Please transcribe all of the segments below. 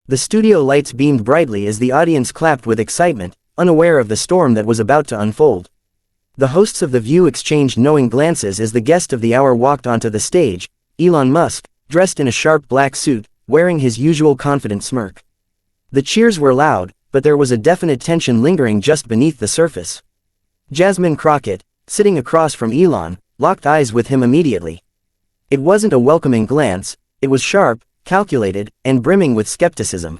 The studio lights beamed brightly as the audience clapped with excitement, unaware of the storm that was about to unfold. The hosts of The View exchanged knowing glances as the guest of the hour walked onto the stage, Elon Musk, dressed in a sharp black suit, wearing his usual confident smirk. The cheers were loud, but there was a definite tension lingering just beneath the surface. Jasmine Crockett, sitting across from Elon, locked eyes with him immediately. It wasn't a welcoming glance, it was sharp, calculated, and brimming with skepticism.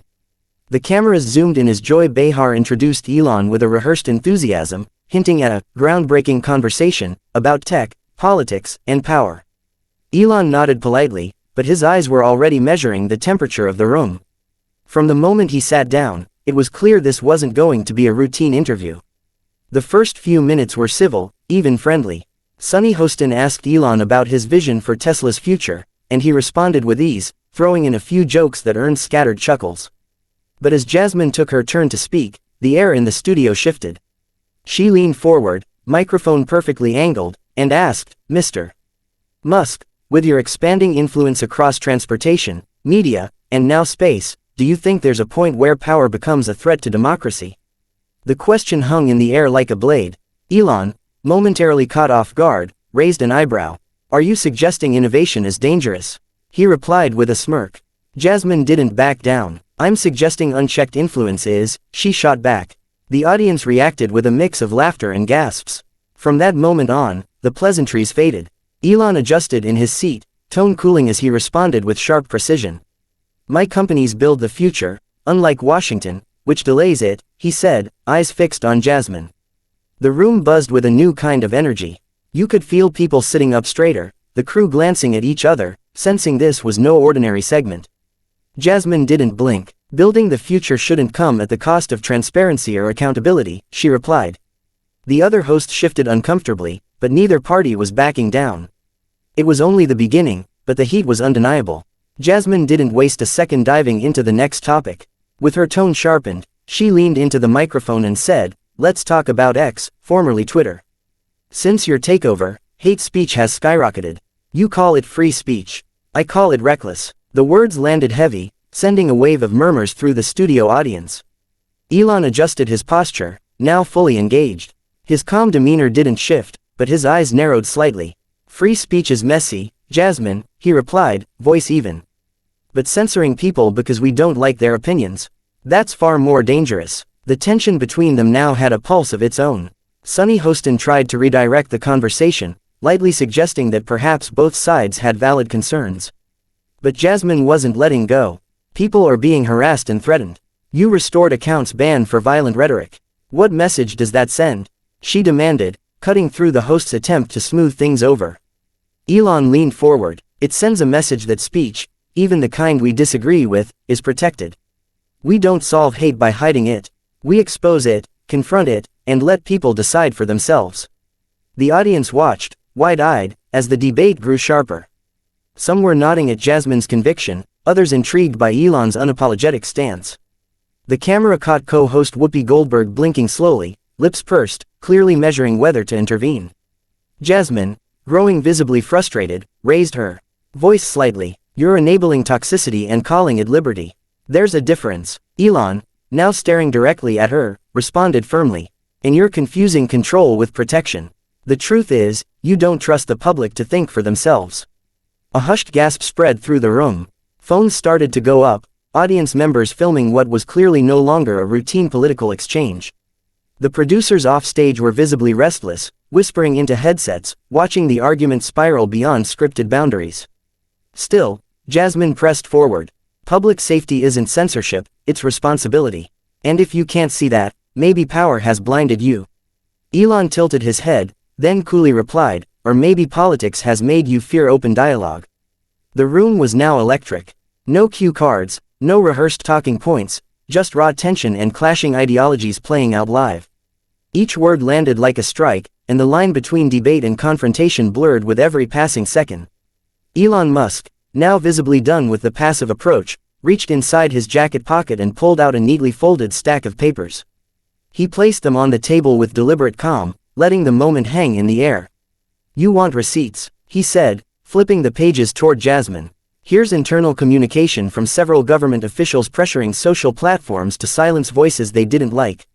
The cameras zoomed in as Joy Behar introduced Elon with a rehearsed enthusiasm, hinting at a groundbreaking conversation about tech, politics, and power. Elon nodded politely, but his eyes were already measuring the temperature of the room. From the moment he sat down, it was clear this wasn't going to be a routine interview. The first few minutes were civil, even friendly. Sunny Hostin asked Elon about his vision for Tesla's future, and he responded with ease, throwing in a few jokes that earned scattered chuckles. But as Jasmine took her turn to speak, the air in the studio shifted. She leaned forward, microphone perfectly angled, and asked, "Mr. Musk, with your expanding influence across transportation, media, and now space, do you think there's a point where power becomes a threat to democracy?" The question hung in the air like a blade. Elon, momentarily caught off guard, raised an eyebrow. "Are you suggesting innovation is dangerous?" He replied with a smirk. Jasmine didn't back down. "I'm suggesting unchecked influence is," she shot back. The audience reacted with a mix of laughter and gasps. From that moment on, the pleasantries faded. Elon adjusted in his seat, tone cooling as he responded with sharp precision. "My companies build the future, unlike Washington, which delays it," he said, eyes fixed on Jasmine. The room buzzed with a new kind of energy. You could feel people sitting up straighter, the crew glancing at each other, sensing this was no ordinary segment. Jasmine didn't blink. "Building the future shouldn't come at the cost of transparency or accountability," she replied. The other host shifted uncomfortably, but neither party was backing down. It was only the beginning, but the heat was undeniable. Jasmine didn't waste a second diving into the next topic. With her tone sharpened, she leaned into the microphone and said, "Let's talk about X, formerly Twitter. Since your takeover, hate speech has skyrocketed. You call it free speech. I call it reckless." The words landed heavy, sending a wave of murmurs through the studio audience. Elon adjusted his posture, now fully engaged. His calm demeanor didn't shift, but his eyes narrowed slightly. "Free speech is messy, Jasmine," he replied, voice even. "But censoring people because we don't like their opinions, that's far more dangerous." The tension between them now had a pulse of its own. Sunny Hostin tried to redirect the conversation, lightly suggesting that perhaps both sides had valid concerns. But Jasmine wasn't letting go. "People are being harassed and threatened. You restored accounts banned for violent rhetoric. What message does that send?" she demanded, cutting through the host's attempt to smooth things over. Elon leaned forward. "It sends a message that speech, even the kind we disagree with, is protected. We don't solve hate by hiding it. We expose it, confront it, and let people decide for themselves." The audience watched, wide-eyed, as the debate grew sharper. Some were nodding at Jasmine's conviction, others intrigued by Elon's unapologetic stance. The camera caught co-host Whoopi Goldberg blinking slowly, lips pursed, clearly measuring whether to intervene. Jasmine, growing visibly frustrated, raised her voice slightly. "You're enabling toxicity and calling it liberty. There's a difference." Elon, now staring directly at her, responded firmly. "And you're confusing control with protection. The truth is, you don't trust the public to think for themselves." A hushed gasp spread through the room. Phones started to go up, audience members filming what was clearly no longer a routine political exchange. The producers offstage were visibly restless, whispering into headsets, watching the argument spiral beyond scripted boundaries. Still, Jasmine pressed forward. "Public safety isn't censorship, it's responsibility. And if you can't see that, maybe power has blinded you." Elon tilted his head, then coolly replied, "Or maybe politics has made you fear open dialogue." The room was now electric. No cue cards, no rehearsed talking points, just raw tension and clashing ideologies playing out live. Each word landed like a strike, and the line between debate and confrontation blurred with every passing second. Elon Musk, now visibly done with the passive approach, reached inside his jacket pocket and pulled out a neatly folded stack of papers. He placed them on the table with deliberate calm, letting the moment hang in the air. "You want receipts," he said, flipping the pages toward Jasmine. Here's internal communication from several government officials pressuring social platforms to silence voices they didn't like.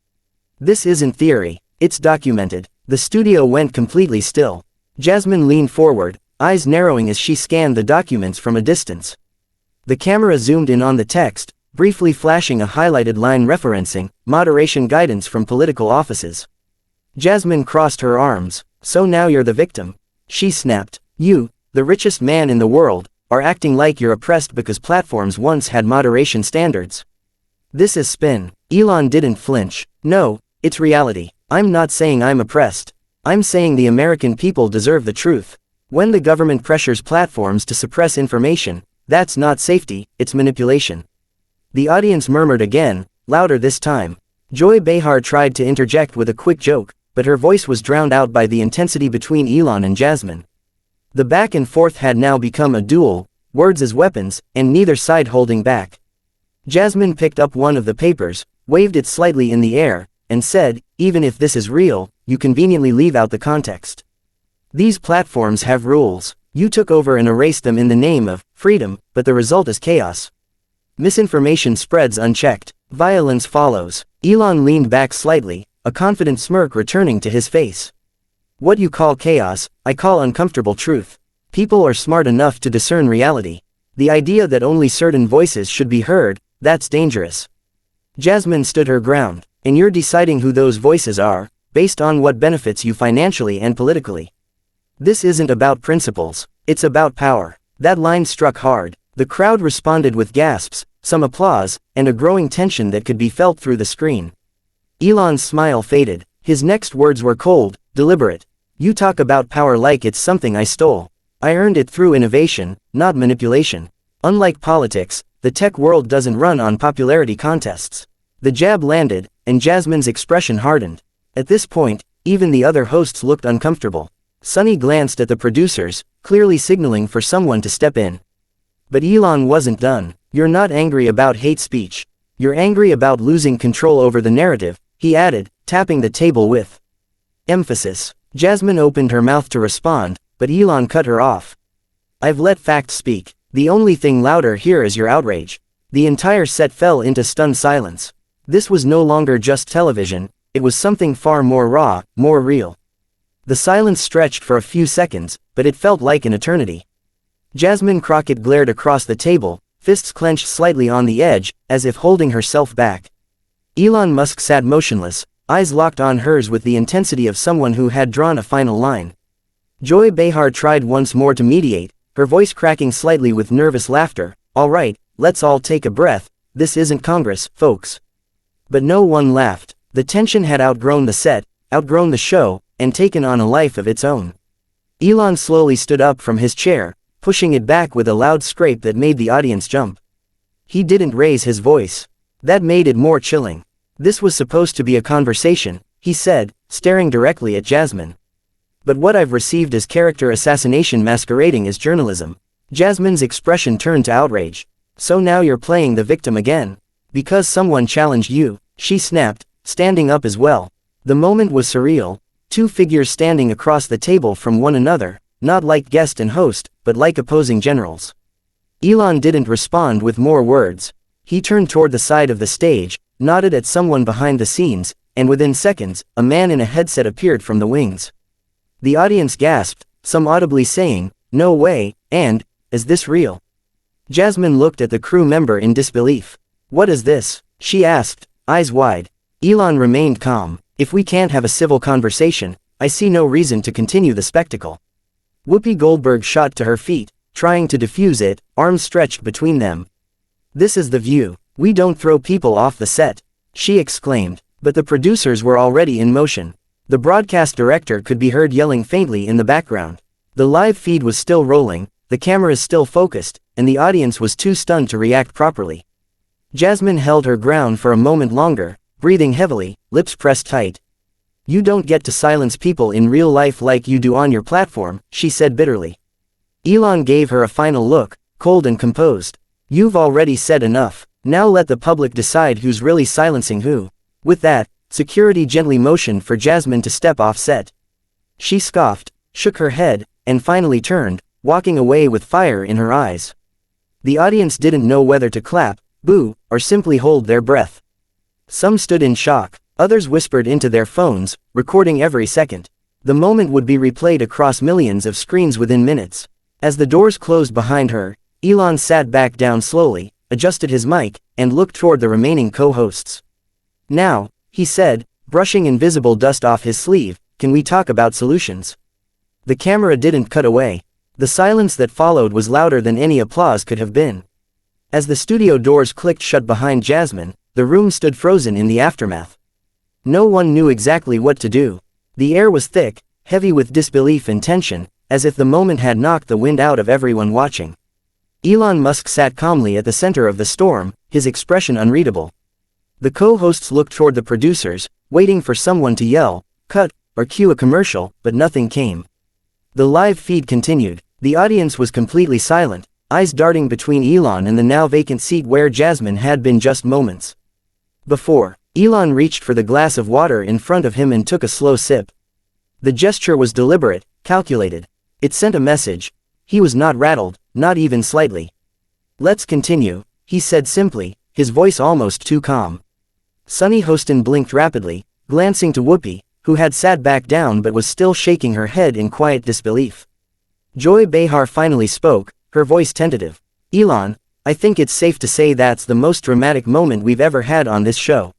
This isn't theory, it's documented. The studio went completely still. Jasmine leaned forward, eyes narrowing as she scanned the documents from a distance. The camera zoomed in on the text, briefly flashing a highlighted line referencing moderation guidance from political offices. Jasmine crossed her arms. So now you're the victim. She snapped. You, the richest man in the world, are acting like you're oppressed because platforms once had moderation standards. This is spin. Elon didn't flinch. No, it's reality. I'm not saying I'm oppressed. I'm saying the American people deserve the truth. When the government pressures platforms to suppress information, that's not safety, it's manipulation. The audience murmured again, louder this time. Joy Behar tried to interject with a quick joke, but her voice was drowned out by the intensity between Elon and Jasmine. The back and forth had now become a duel, words as weapons, and neither side holding back. Jasmine picked up one of the papers, waved it slightly in the air, and said, even if this is real, you conveniently leave out the context. These platforms have rules. You took over and erased them in the name of freedom, but the result is chaos. Misinformation spreads unchecked. Violence follows. Elon leaned back slightly, a confident smirk returning to his face. What you call chaos, I call uncomfortable truth. People are smart enough to discern reality. The idea that only certain voices should be heard, that's dangerous. Jasmine stood her ground, and you're deciding who those voices are, based on what benefits you financially and politically. This isn't about principles, it's about power. That line struck hard. The crowd responded with gasps, some applause, and a growing tension that could be felt through the screen. Elon's smile faded. His next words were cold, deliberate. You talk about power like it's something I stole. I earned it through innovation, not manipulation. Unlike politics, the tech world doesn't run on popularity contests. The jab landed, and Jasmine's expression hardened. At this point, even the other hosts looked uncomfortable. Sunny glanced at the producers, clearly signaling for someone to step in. But Elon wasn't done. You're not angry about hate speech. You're angry about losing control over the narrative, he added, tapping the table with emphasis. Jasmine opened her mouth to respond, but Elon cut her off. I've let facts speak. The only thing louder here is your outrage. The entire set fell into stunned silence. This was no longer just television, it was something far more raw, more real. The silence stretched for a few seconds, but it felt like an eternity. Jasmine Crockett glared across the table, fists clenched slightly on the edge, as if holding herself back. Elon Musk sat motionless, eyes locked on hers with the intensity of someone who had drawn a final line. Joy Behar tried once more to mediate, her voice cracking slightly with nervous laughter. All right, let's all take a breath, this isn't Congress, folks. But no one laughed. The tension had outgrown the set, outgrown the show, and taken on a life of its own. Elon slowly stood up from his chair, pushing it back with a loud scrape that made the audience jump. He didn't raise his voice. That made it more chilling. This was supposed to be a conversation, he said, staring directly at Jasmine. But what I've received is character assassination masquerading as journalism. Jasmine's expression turned to outrage. So now you're playing the victim again. Because someone challenged you, she snapped, standing up as well. The moment was surreal. Two figures standing across the table from one another, not like guest and host, but like opposing generals. Elon didn't respond with more words. He turned toward the side of the stage, nodded at someone behind the scenes, and within seconds, a man in a headset appeared from the wings. The audience gasped, some audibly saying, "No way," and, "Is this real?" Jasmine looked at the crew member in disbelief. "What is this?" she asked, eyes wide. Elon remained calm. "If we can't have a civil conversation, I see no reason to continue the spectacle." Whoopi Goldberg shot to her feet, trying to defuse it, arms stretched between them. "This is The View. We don't throw people off the set," she exclaimed, but the producers were already in motion. The broadcast director could be heard yelling faintly in the background. The live feed was still rolling, the cameras still focused, and the audience was too stunned to react properly. Jasmine held her ground for a moment longer, breathing heavily, lips pressed tight. "You don't get to silence people in real life like you do on your platform," she said bitterly. Elon gave her a final look, cold and composed. "You've already said enough. Now let the public decide who's really silencing who." With that, security gently motioned for Jasmine to step off set. She scoffed, shook her head, and finally turned, walking away with fire in her eyes. The audience didn't know whether to clap, boo, or simply hold their breath. Some stood in shock, others whispered into their phones, recording every second. The moment would be replayed across millions of screens within minutes. As the doors closed behind her, Elon sat back down slowly, adjusted his mic, and looked toward the remaining co-hosts. "Now," he said, brushing invisible dust off his sleeve, "can we talk about solutions?" The camera didn't cut away. The silence that followed was louder than any applause could have been. As the studio doors clicked shut behind Jasmine, the room stood frozen in the aftermath. No one knew exactly what to do. The air was thick, heavy with disbelief and tension, as if the moment had knocked the wind out of everyone watching. Elon Musk sat calmly at the center of the storm, his expression unreadable. The co-hosts looked toward the producers, waiting for someone to yell, "Cut," or cue a commercial, but nothing came. The live feed continued. The audience was completely silent, eyes darting between Elon and the now vacant seat where Jasmine had been just moments before. Elon reached for the glass of water in front of him and took a slow sip. The gesture was deliberate, calculated. It sent a message. He was not rattled, not even slightly. "Let's continue," he said simply, his voice almost too calm. Sunny Hostin blinked rapidly, glancing to Whoopi, who had sat back down but was still shaking her head in quiet disbelief. Joy Behar finally spoke, her voice tentative. "Elon, I think it's safe to say that's the most dramatic moment we've ever had on this show."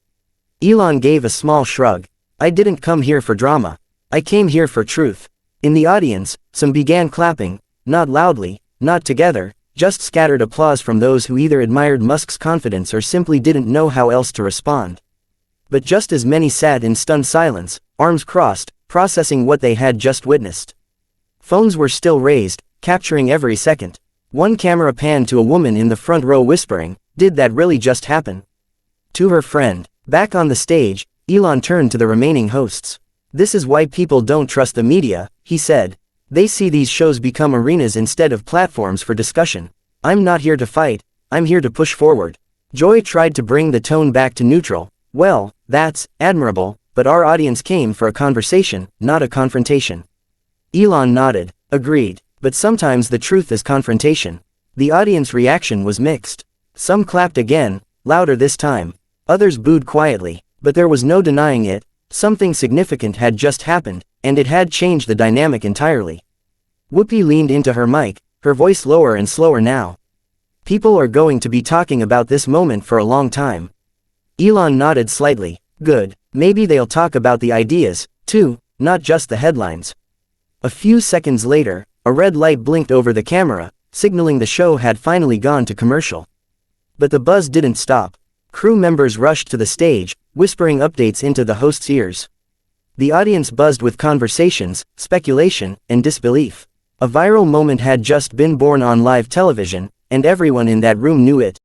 Elon gave a small shrug. "I didn't come here for drama. I came here for truth." In the audience, some began clapping, not loudly, not together, just scattered applause from those who either admired Musk's confidence or simply didn't know how else to respond. But just as many sat in stunned silence, arms crossed, processing what they had just witnessed. Phones were still raised, capturing every second. One camera panned to a woman in the front row whispering, "Did that really just happen?" To her friend. Back on the stage, Elon turned to the remaining hosts. "This is why people don't trust the media," he said. "They see these shows become arenas instead of platforms for discussion. I'm not here to fight, I'm here to push forward." Joy tried to bring the tone back to neutral. "Well, that's admirable, but our audience came for a conversation, not a confrontation." Elon nodded. "Agreed, but sometimes the truth is confrontation." The audience reaction was mixed. Some clapped again, louder this time. Others booed quietly, but there was no denying it. Something significant had just happened, and it had changed the dynamic entirely. Whoopi leaned into her mic, her voice lower and slower now. "People are going to be talking about this moment for a long time." Elon nodded slightly. "Good, maybe they'll talk about the ideas, too, not just the headlines." A few seconds later, a red light blinked over the camera, signaling the show had finally gone to commercial. But the buzz didn't stop. Crew members rushed to the stage, whispering updates into the hosts' ears. The audience buzzed with conversations, speculation, and disbelief. A viral moment had just been born on live television, and everyone in that room knew it.